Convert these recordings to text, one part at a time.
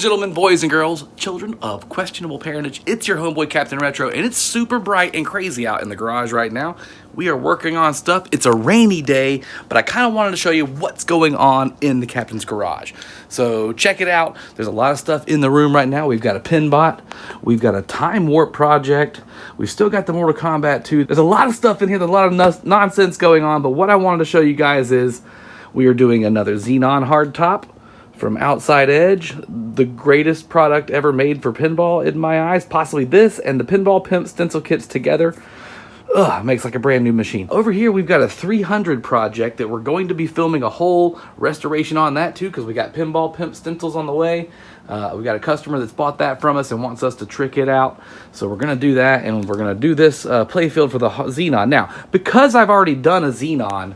gentlemen, boys and girls, children of questionable parentage, it's your homeboy CaptNRetro, and it's super bright and crazy out in the garage right now. We are working on stuff. It's a rainy day, but I kind of wanted to show you what's going on in the Captain's garage. So check it out. There's a lot of stuff in the room right now. We've got a Pinbot. We've got a Time Warp project. We've still got the Mortal Kombat 2. There's a lot of stuff in here. There's a lot of nonsense going on, but what I wanted to show you guys is we are doing another Xenon hardtop from Outside Edge, the greatest product ever made for pinball in my eyes. Possibly this and the Pinball Pimp stencil kits together. Makes like a brand new machine. Over here we've got a 300 project that we're going to be filming a whole restoration on that too, because we got Pinball Pimp stencils on the way. We got a customer that's bought that from us and wants us to trick it out. So we're going to do that, and we're going to do this playfield for the Xenon. Now, because I've already done a Xenon,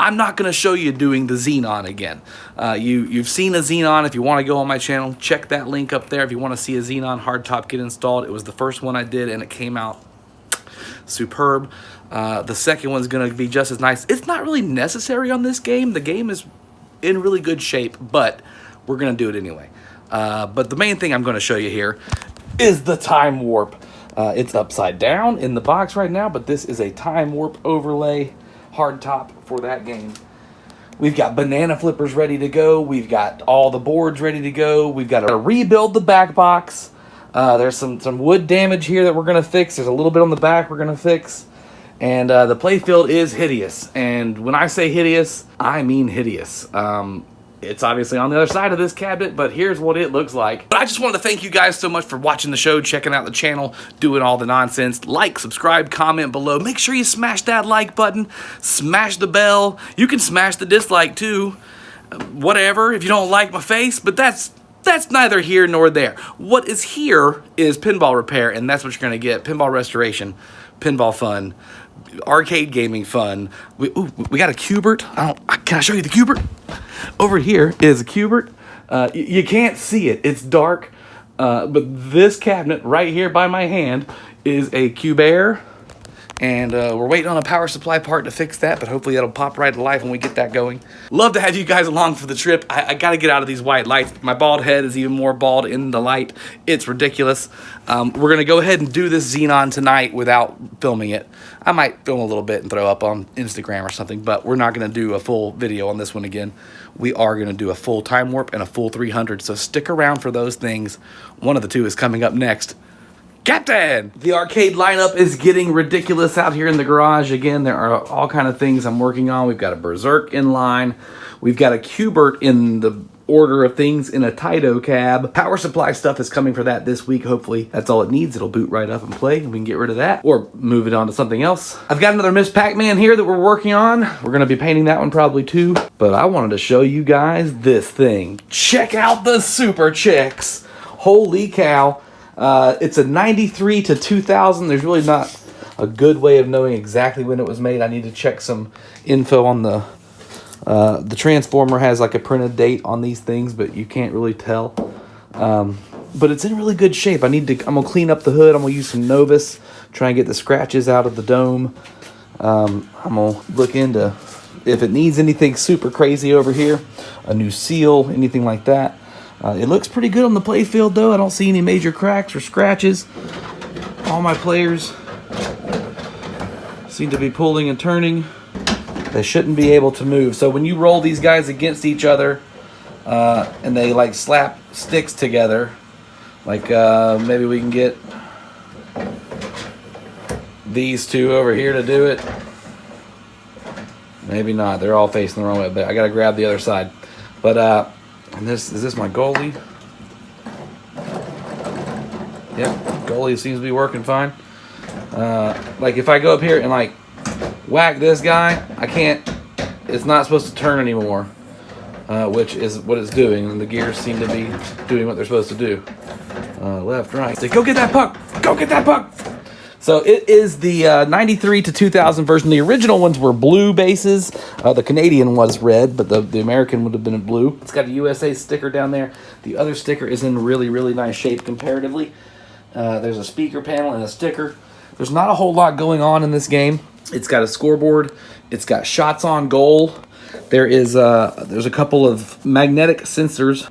I'm not going to show you doing the Xenon again. You've seen a Xenon. If you want to go on my channel, check that link up there if you want to see a Xenon hardtop get installed. It was the first one I did, and it came out superb. The second one's going to be just as nice. It's not really necessary on this game. The game is in really good shape, but we're going to do it anyway. But the main thing I'm going to show you here is the Time Warp. It's upside down in the box right now, but this is a Time Warp overlay hardtop for that game. We've got banana flippers ready to go. We've got all the boards ready to go. We've got to rebuild the back box. There's some wood damage here that we're going to fix. There's a little bit on the back we're going to fix. And the playfield is hideous. And when I say hideous, I mean hideous. It's obviously on the other side of this cabinet, but here's what it looks like. But I just wanted to thank you guys so much for watching the show, checking out the channel, doing all the nonsense. Like, subscribe, comment below. Make sure you smash that like button, smash the bell. You can smash the dislike too. Whatever, if you don't like my face, but that's neither here nor there. What is here is pinball repair, and that's what you're going to get. Pinball restoration, pinball fun, arcade gaming fun. We got a Cubert. Can I show you the Cubert? Over here is a Cubert. You can't see it. It's dark. But this cabinet right here by my hand is a Cubair. And we're waiting on a power supply part to fix that, but hopefully that'll pop right to life when we get that going. Love to have you guys along for the trip. I got to get out of these white lights. My bald head is even more bald in the light. It's ridiculous. We're going to go ahead and do this Xenon tonight without filming it. I might film a little bit and throw up on Instagram or something, but we're not going to do a full video on this one again. We are going to do a full Time Warp and a full 300, so stick around for those things. One of the two is coming up next. Captain! The arcade lineup is getting ridiculous out here in the garage. Again, there are all kind of things I'm working on. We've got a Berserk in line. We've got a Cubert in the order of things in a Taito cab. Power supply stuff is coming for that this week, hopefully. That's all it needs. It'll boot right up and play, and we can get rid of that or move it on to something else. I've got another Miss Pac-Man here that we're working on. We're going to be painting that one probably too, but I wanted to show you guys this thing. Check out the Super Chexx. Holy cow. It's a 93 to 2000. There's really not a good way of knowing exactly when it was made. I need to check some info on the Transformer has like a printed date on these things, but you can't really tell. But it's in really good shape. I'm gonna clean up the hood. I'm gonna use some Novus, try and get the scratches out of the dome. I'm gonna look into if it needs anything super crazy over here, a new seal, anything like that. It looks pretty good on the playfield though. I don't see any major cracks or scratches. All my players seem to be pulling and turning. They shouldn't be able to move. So when you roll these guys against each other and they like slap sticks together, like maybe we can get these two over here to do it. Maybe not. They're all facing the wrong way, but I gotta grab the other side. But and is this my goalie? Yep, goalie seems to be working fine. Like if I go up here and like whack this guy, I can't, it's not supposed to turn anymore, which is what it's doing, and the gears seem to be doing what they're supposed to do. Left, right. Say, go get that puck! Go get that puck! So it is the 93 to 2000 version. The original ones were blue bases. The Canadian was red, but the American would have been in blue. It's got a USA sticker down there. The other sticker is in really, really nice shape comparatively. There's a speaker panel and a sticker. There's not a whole lot going on in this game. It's got a scoreboard. It's got shots on goal. There's a couple of magnetic sensors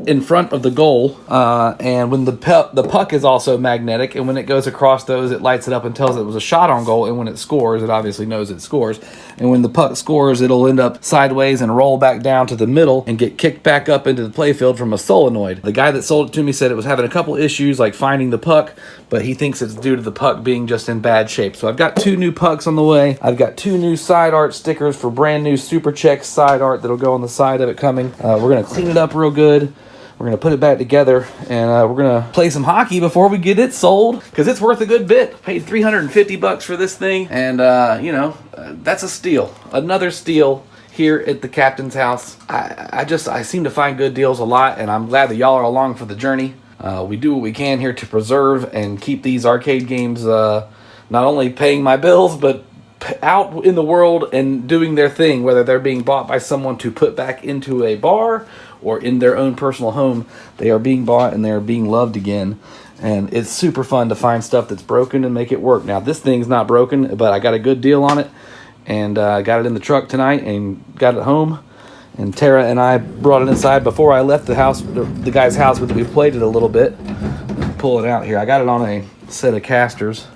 in front of the goal, and when the puck is also magnetic, and when it goes across those, it lights it up and tells it was a shot on goal, and when it scores, it obviously knows it scores, and when the puck scores, it'll end up sideways and roll back down to the middle and get kicked back up into the playfield from a solenoid. The guy that sold it to me said it was having a couple issues like finding the puck, but he thinks it's due to the puck being just in bad shape. So I've got 2 new pucks on the way. I've got 2 new side art stickers for brand new Super Chexx side art that'll go on the side of it coming. We're going to clean it up real good. We're going to put it back together, and we're going to play some hockey before we get it sold, because it's worth a good bit. Paid $350 for this thing, and, you know, that's a steal. Another steal here at the captain's house. I seem to find good deals a lot, and I'm glad that y'all are along for the journey. We do what we can here to preserve and keep these arcade games not only paying my bills, but out in the world and doing their thing, whether they're being bought by someone to put back into a bar or in their own personal home. They are being bought and they are being loved again. And it's super fun to find stuff that's broken and make it work. Now, this thing's not broken, but I got a good deal on it, and got it in the truck tonight and got it home. And Tara and I brought it inside before I left the house, the guy's house. We played it a little bit. Pull it out here. I got it on a set of casters,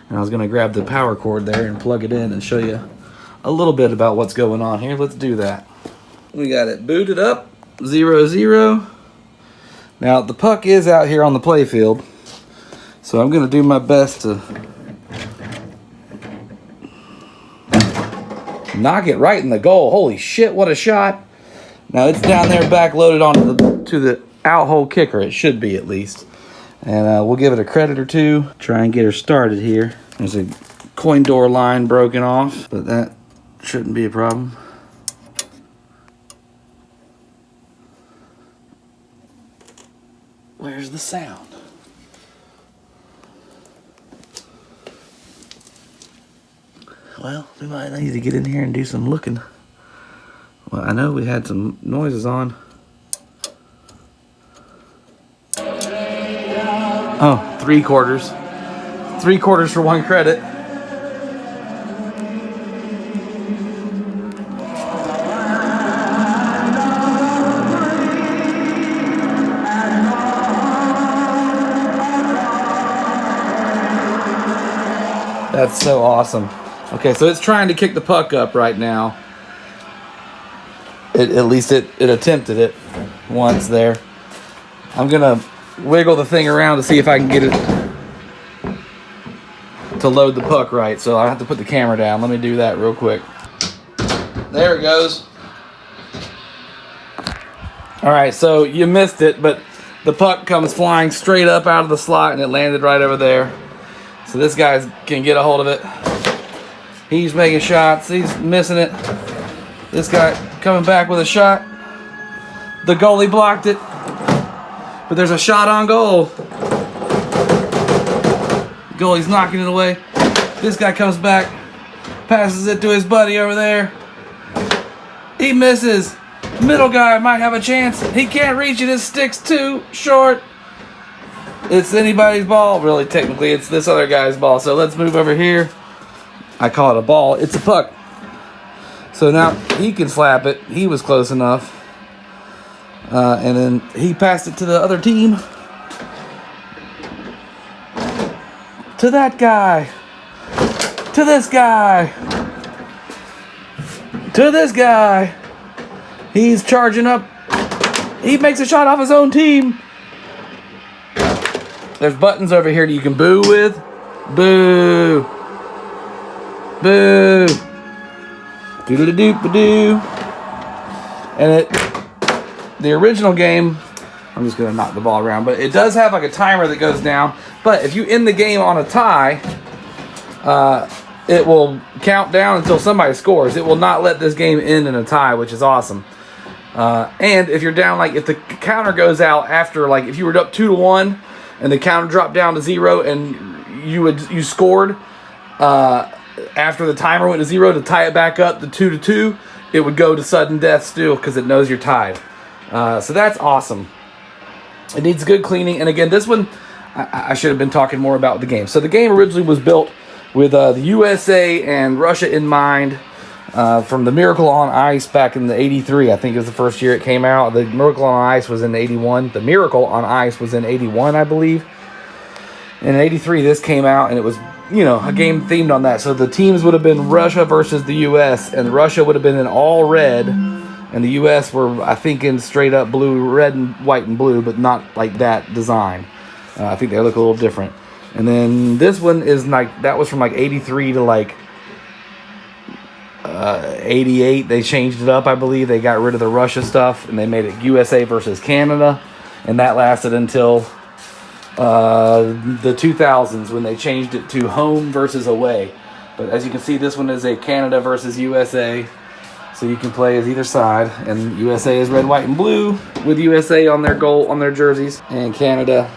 and I was going to grab the power cord there and plug it in and show you a little bit about what's going on here. Let's do that. We got it booted up, 0-0. Now, the puck is out here on the playfield, so I'm going to do my best to knock it right in the goal. Holy shit, what a shot. Now, it's down there back-loaded onto the out-hole kicker. It should be, at least. And we'll give it a credit or two. Try and get her started here. There's a coin door line broken off, but that shouldn't be a problem. Where's the sound? Well, we might need to get in here and do some looking. Well, I know we had some noises on. Oh, 3/4. 3/4 for 1 credit. That's so awesome. Okay, so it's trying to kick the puck up right now. At least it attempted it once there. I'm gonna wiggle the thing around to see if I can get it to load the puck right. So I have to put the camera down. Let me do that real quick. There it goes. All right, so you missed it, but the puck comes flying straight up out of the slot, and it landed right over there. So this guy can get a hold of it. He's making shots. He's missing it. This guy coming back with a shot. The goalie blocked it. But there's a shot on goal. Goalie's knocking it away. This guy comes back. Passes it to his buddy over there. He misses. Middle guy might have a chance. He can't reach it. His stick's too short. It's anybody's ball. Really, technically, it's this other guy's ball. So let's move over here. I call it a ball. It's a puck. So now he can slap it. He was close enough. And then he passed it to the other team. To that guy. To this guy. To this guy. He's charging up. He makes a shot off his own team. There's buttons over here that you can boo with. Boo. Boo. Doodle-a-doop-a-doo. And the original game, I'm just going to knock the ball around, but it does have like a timer that goes down. But if you end the game on a tie, it will count down until somebody scores. It will not let this game end in a tie, which is awesome. And if you're down, like if the counter goes out after, like if you were up 2-1 and the counter dropped down to 0 and you scored after the timer went to 0 to tie it back up to 2-2, it would go to sudden death still because it knows you're tied. So that's awesome. It needs good cleaning. And again, this one, I should have been talking more about the game. So the game originally was built with the USA and Russia in mind. from the Miracle on Ice back in the '83. I think it was the first year it came out. The Miracle on Ice was in '81. The Miracle on Ice was in '81, I believe. And in '83, this came out, and it was, you know, a game themed on that. So the teams would have been Russia versus the U.S., and Russia would have been in all red, and the U.S. were, I think, in straight up blue, red and white and blue, but not like that design. I think they look a little different. And then this one is like, that was from like '83 to like '88. They changed it up, I believe. They got rid of the Russia stuff, and they made it USA versus Canada, and that lasted until the 2000s when they changed it to home versus away. But as you can see, this one is a Canada versus USA, so you can play as either side, and USA is red, white, and blue with USA on their goal on their jerseys, and Canada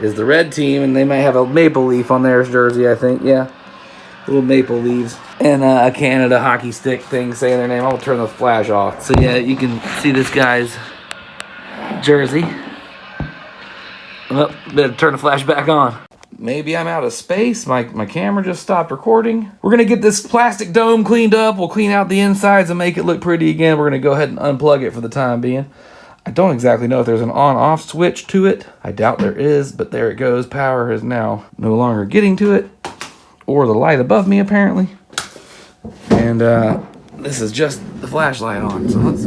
is the red team, and they may have a maple leaf on their jersey, I think. Yeah, little maple leaves, and a Canada hockey stick thing saying their name. I'll turn the flash off. So yeah, you can see this guy's jersey. Well, better turn the flash back on. Maybe I'm out of space. My camera just stopped recording. We're going to get this plastic dome cleaned up. We'll clean out the insides and make it look pretty again. We're going to go ahead and unplug it for the time being. I don't exactly know if there's an on-off switch to it. I doubt there is, but there it goes. Power is now no longer getting to it. Or the light above me, apparently. And this is just the flashlight on. So let's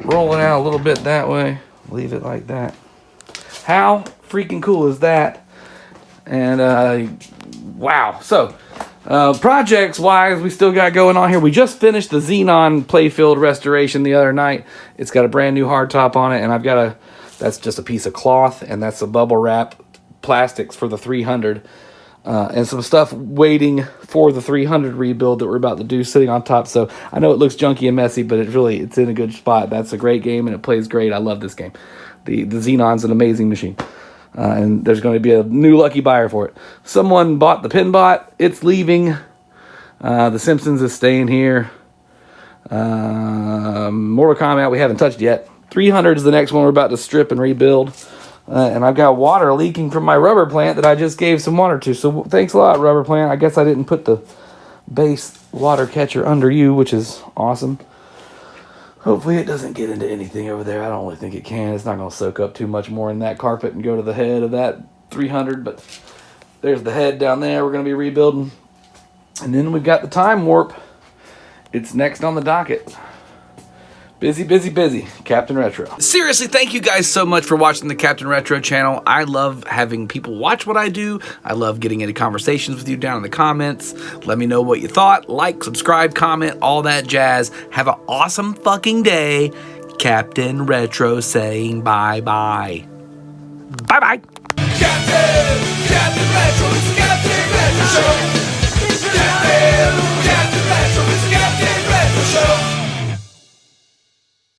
roll it out a little bit that way. Leave it like that. How freaking cool is that? And wow. So projects wise, we still got going on here. We just finished the Xenon playfield restoration the other night. It's got a brand new hardtop on it, and I've got that's just a piece of cloth, and that's a bubble wrap plastics for the 300, and some stuff waiting for the 300 rebuild that we're about to do sitting on top. So I know it looks junky and messy, but it's in a good spot. That's a great game, and it plays great. I love this game. The Xenon's an amazing machine. And there's going to be a new lucky buyer for it. Someone bought the Pinbot. It's leaving. The Simpsons is staying here. Mortal Kombat we haven't touched yet. 300 is the next one we're about to strip and rebuild. And I've got water leaking from my rubber plant that I just gave some water to. So thanks a lot, rubber plant. I guess I didn't put the base water catcher under you, which is awesome. Hopefully it doesn't get into anything over there. I don't really think it can. It's not going to soak up too much more in that carpet and go to the head of that 300. But there's the head down there we're going to be rebuilding. And then we've got the Time Warp. It's next on the docket. Busy, busy, busy. CaptNRetro. Seriously, thank you guys so much for watching the CaptNRetro channel. I love having people watch what I do. I love getting into conversations with you down in the comments. Let me know what you thought. Like, subscribe, comment, all that jazz. Have an awesome fucking day. CaptNRetro saying bye-bye. Bye-bye. CaptNRetro, it's the CaptNRetro show.